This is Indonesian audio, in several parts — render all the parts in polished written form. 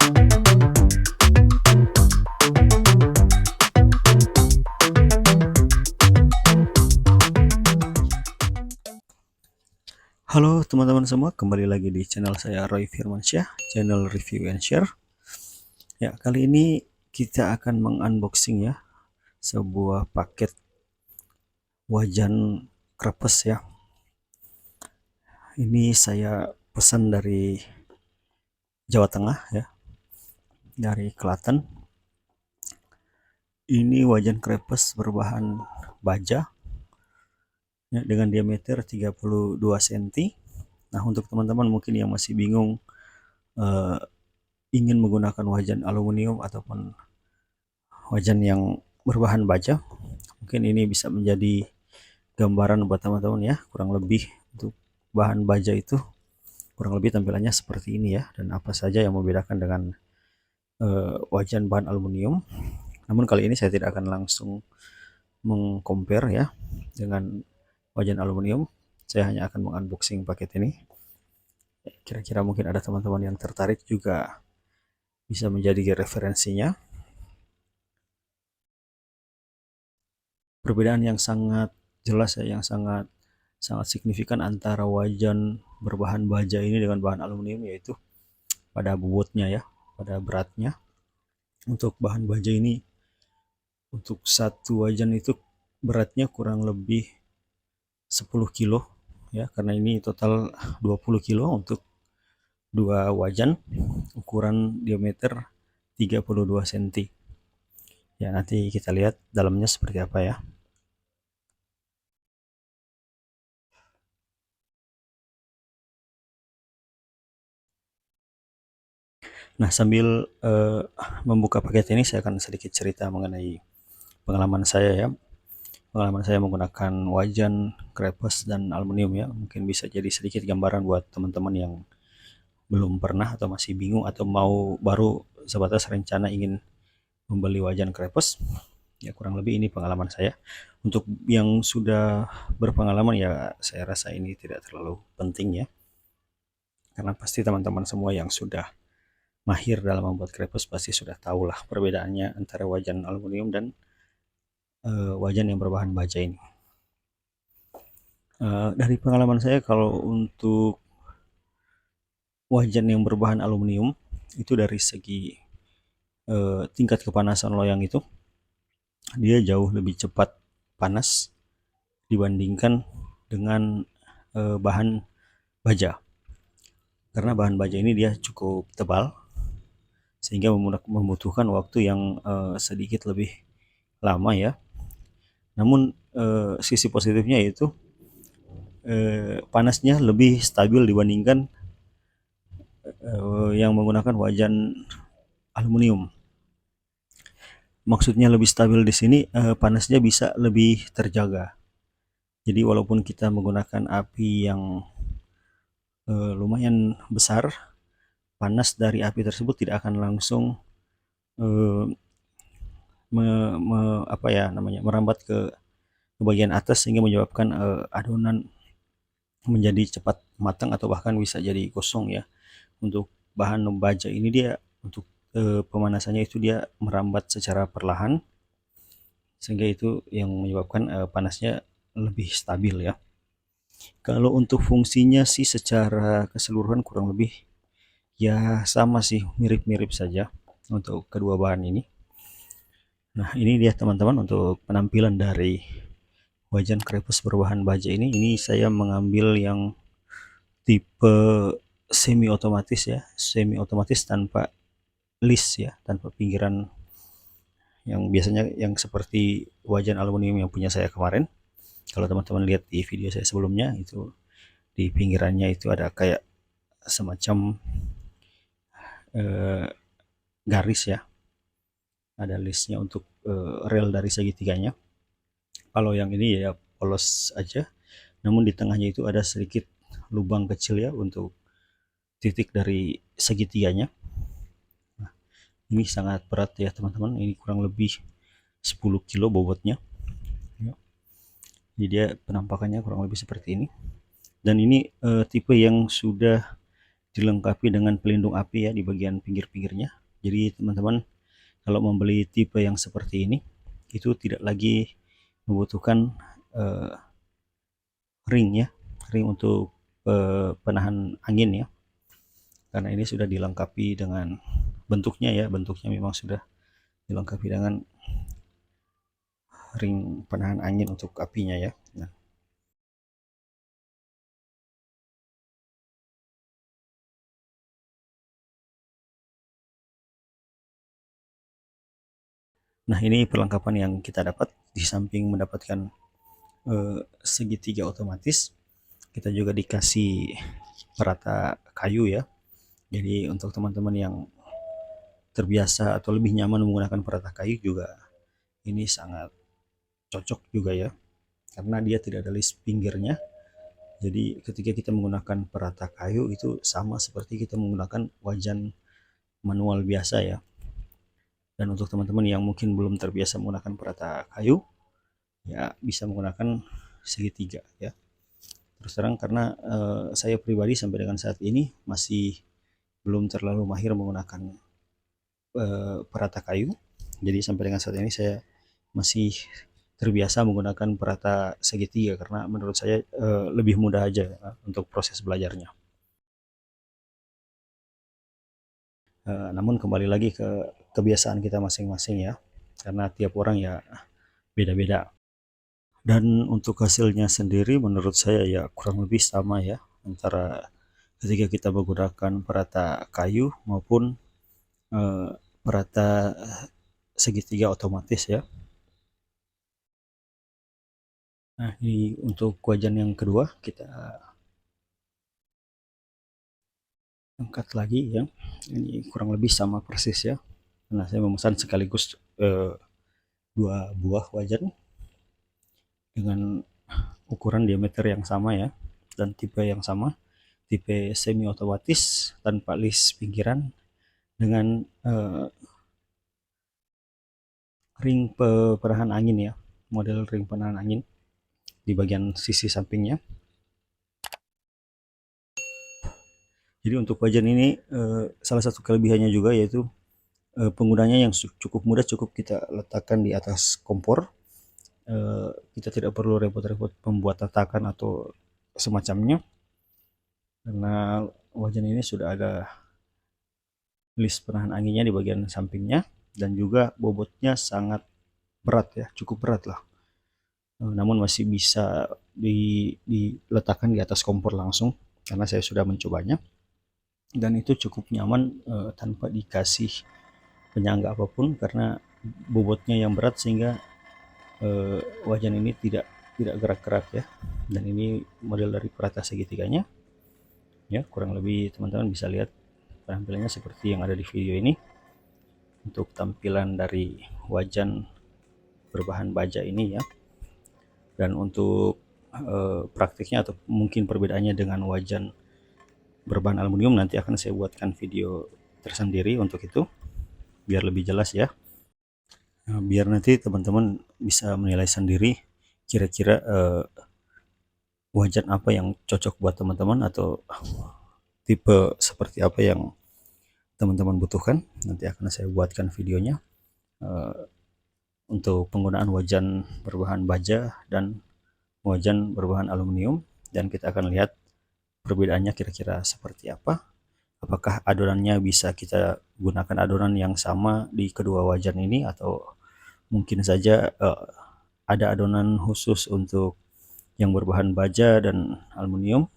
Halo teman-teman semua, kembali lagi di channel saya Roy Firmansyah, channel Review and Share. Ya, kali ini kita akan mengunboxing ya sebuah paket wajan krepes ya. Ini saya pesan dari Jawa Tengah ya, dari Klaten. Ini wajan krepes berbahan baja ya, dengan diameter 32 cm. Nah, untuk teman-teman mungkin yang masih bingung ingin menggunakan wajan aluminium ataupun wajan yang berbahan baja, mungkin ini bisa menjadi gambaran buat teman-teman ya. Kurang lebih untuk bahan baja itu kurang lebih tampilannya seperti ini ya, dan apa saja yang membedakan dengan wajan bahan aluminium. Namun kali ini saya tidak akan langsung mengcompare ya dengan wajan aluminium, saya hanya akan mengunboxing paket ini. Kira-kira mungkin ada teman-teman yang tertarik juga bisa menjadi referensinya. Perbedaan yang sangat jelas ya, yang sangat signifikan antara wajan berbahan baja ini dengan bahan aluminium, yaitu pada bobotnya ya, pada beratnya. Untuk bahan baja ini, untuk satu wajan itu beratnya kurang lebih 10 kilo ya, karena ini total 20 kilo untuk dua wajan ukuran diameter 32 cm. Ya, nanti kita lihat dalamnya seperti apa ya. Nah, sambil membuka paket ini, saya akan sedikit cerita mengenai pengalaman saya ya. Pengalaman saya menggunakan wajan, krepes, dan aluminium ya. Mungkin bisa jadi sedikit gambaran buat teman-teman yang belum pernah atau masih bingung atau mau baru sebatas rencana ingin membeli wajan krepes. Ya, kurang lebih ini pengalaman saya. Untuk yang sudah berpengalaman ya, saya rasa ini tidak terlalu penting ya. Karena pasti teman-teman semua yang sudah mahir dalam membuat krepes pasti sudah tahu lah perbedaannya antara wajan aluminium dan wajan yang berbahan baja ini. Dari pengalaman saya, kalau untuk wajan yang berbahan aluminium itu dari segi tingkat kepanasan loyang itu, dia jauh lebih cepat panas dibandingkan dengan bahan baja. Karena bahan baja ini dia cukup tebal sehingga membutuhkan waktu yang sedikit lebih lama ya. Namun sisi positifnya itu panasnya lebih stabil dibandingkan yang menggunakan wajan aluminium. Maksudnya lebih stabil di sini, panasnya bisa lebih terjaga. Jadi walaupun kita menggunakan api yang lumayan besar, panas dari api tersebut tidak akan langsung eh, apa ya namanya, merambat ke bagian atas sehingga menyebabkan adonan menjadi cepat matang atau bahkan bisa jadi gosong ya. Untuk bahan baja ini dia untuk pemanasannya itu dia merambat secara perlahan, sehingga itu yang menyebabkan panasnya lebih stabil ya. Kalau untuk fungsinya sih secara keseluruhan kurang lebih ya sama sih, mirip-mirip saja untuk kedua bahan ini. Nah, ini dia teman-teman untuk penampilan dari wajan krepes berbahan baja ini. Ini saya mengambil yang tipe semi otomatis ya, semi otomatis tanpa list ya, tanpa pinggiran yang biasanya yang seperti wajan aluminium yang punya saya kemarin. Kalau teman-teman lihat di video saya sebelumnya, itu di pinggirannya itu ada kayak semacam eh, garis ya, ada listnya untuk rel dari segitiganya. Kalau yang ini ya polos aja, namun di tengahnya itu ada sedikit lubang kecil ya untuk titik dari segitiganya. Nah, ini sangat berat ya teman-teman, ini kurang lebih 10 kilo bobotnya ya. Jadi dia penampakannya kurang lebih seperti ini, dan ini tipe yang sudah dilengkapi dengan pelindung api ya di bagian pinggir-pinggirnya. Jadi teman-teman kalau membeli tipe yang seperti ini itu tidak lagi membutuhkan ring ya, ring untuk penahan angin ya, karena ini sudah dilengkapi dengan bentuknya ya, bentuknya memang sudah dilengkapi dengan ring penahan angin untuk apinya ya. Nah ini perlengkapan yang kita dapat. Di samping mendapatkan segitiga otomatis, kita juga dikasih perata kayu ya. Jadi untuk teman-teman yang terbiasa atau lebih nyaman menggunakan perata kayu juga ini sangat cocok juga ya, karena dia tidak ada list pinggirnya. Jadi ketika kita menggunakan perata kayu itu sama seperti kita menggunakan wajan manual biasa ya. Dan untuk teman-teman yang mungkin belum terbiasa menggunakan perata kayu ya bisa menggunakan segitiga ya. Terus terang karena saya pribadi sampai dengan saat ini masih belum terlalu mahir menggunakan perata kayu. Jadi sampai dengan saat ini saya masih terbiasa menggunakan perata segitiga karena menurut saya lebih mudah aja untuk proses belajarnya. Namun kembali lagi ke kebiasaan kita masing-masing ya, karena tiap orang ya beda-beda. Dan untuk hasilnya sendiri menurut saya ya kurang lebih sama ya, antara ketika kita menggunakan perata kayu maupun perata segitiga otomatis ya. Nah ini untuk wajan yang kedua kita angkat lagi ya. Ini kurang lebih sama persis ya. Nah saya memesan sekaligus dua buah wajan dengan ukuran diameter yang sama ya, dan tipe yang sama, tipe semi otomatis tanpa list pinggiran dengan ring penahan angin ya, model ring penahan angin di bagian sisi sampingnya. Jadi untuk wajan ini salah satu kelebihannya juga yaitu penggunanya yang cukup mudah, cukup kita letakkan di atas kompor. Kita tidak perlu repot-repot membuat tatakan atau semacamnya, karena wajan ini sudah ada list penahan anginnya di bagian sampingnya, dan juga bobotnya sangat berat ya, cukup berat lah. Namun masih bisa diletakkan di atas kompor langsung karena saya sudah mencobanya, dan itu cukup nyaman tanpa dikasih penyangga apapun karena bobotnya yang berat sehingga wajan ini tidak gerak-gerak ya. Dan ini model dari perata segitiganya ya, kurang lebih teman-teman bisa lihat tampilannya seperti yang ada di video ini untuk tampilan dari wajan berbahan baja ini ya. Dan untuk praktiknya atau mungkin perbedaannya dengan wajan berbahan aluminium nanti akan saya buatkan video tersendiri untuk itu biar lebih jelas ya. Nah, biar nanti teman-teman bisa menilai sendiri kira-kira wajan apa yang cocok buat teman-teman atau tipe seperti apa yang teman-teman butuhkan. Nanti akan saya buatkan videonya untuk penggunaan wajan berbahan baja dan wajan berbahan aluminium, dan kita akan lihat perbedaannya kira-kira seperti apa. Apakah adonannya bisa kita gunakan adonan yang sama di kedua wajan ini atau mungkin saja ada adonan khusus untuk yang berbahan baja dan aluminium.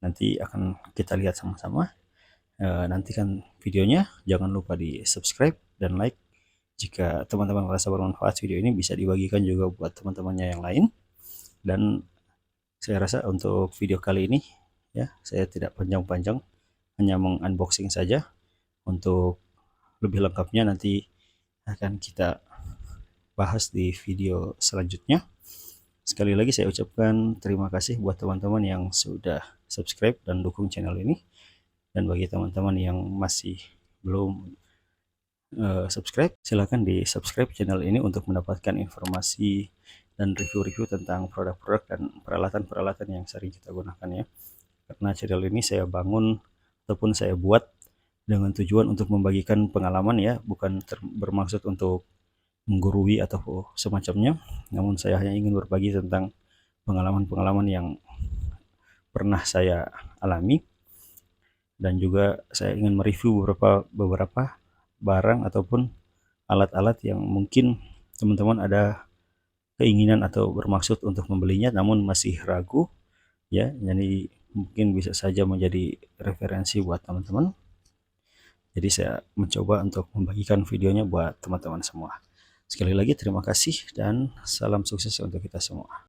Nanti akan kita lihat sama-sama. Nantikan videonya, jangan lupa di subscribe dan like. Jika teman-teman merasa bermanfaat video ini bisa dibagikan juga buat teman-temannya yang lain. Dan saya rasa untuk video kali ini ya saya tidak panjang-panjang, hanya mengunboxing saja. Untuk lebih lengkapnya nanti akan kita bahas di video selanjutnya. Sekali lagi saya ucapkan terima kasih buat teman-teman yang sudah subscribe dan dukung channel ini. Dan bagi teman-teman yang masih belum subscribe, silahkan di subscribe channel ini untuk mendapatkan informasi dan review-review tentang produk-produk dan peralatan-peralatan yang sering kita gunakan ya. Karena channel ini saya bangun ataupun saya buat dengan tujuan untuk membagikan pengalaman ya, bukan bermaksud untuk menggurui atau semacamnya, namun saya hanya ingin berbagi tentang pengalaman-pengalaman yang pernah saya alami, dan juga saya ingin mereview beberapa barang ataupun alat-alat yang mungkin teman-teman ada keinginan atau bermaksud untuk membelinya namun masih ragu ya. Jadi mungkin bisa saja menjadi referensi buat teman-teman. Jadi saya mencoba untuk membagikan videonya buat teman-teman semua. Sekali lagi terima kasih dan salam sukses untuk kita semua.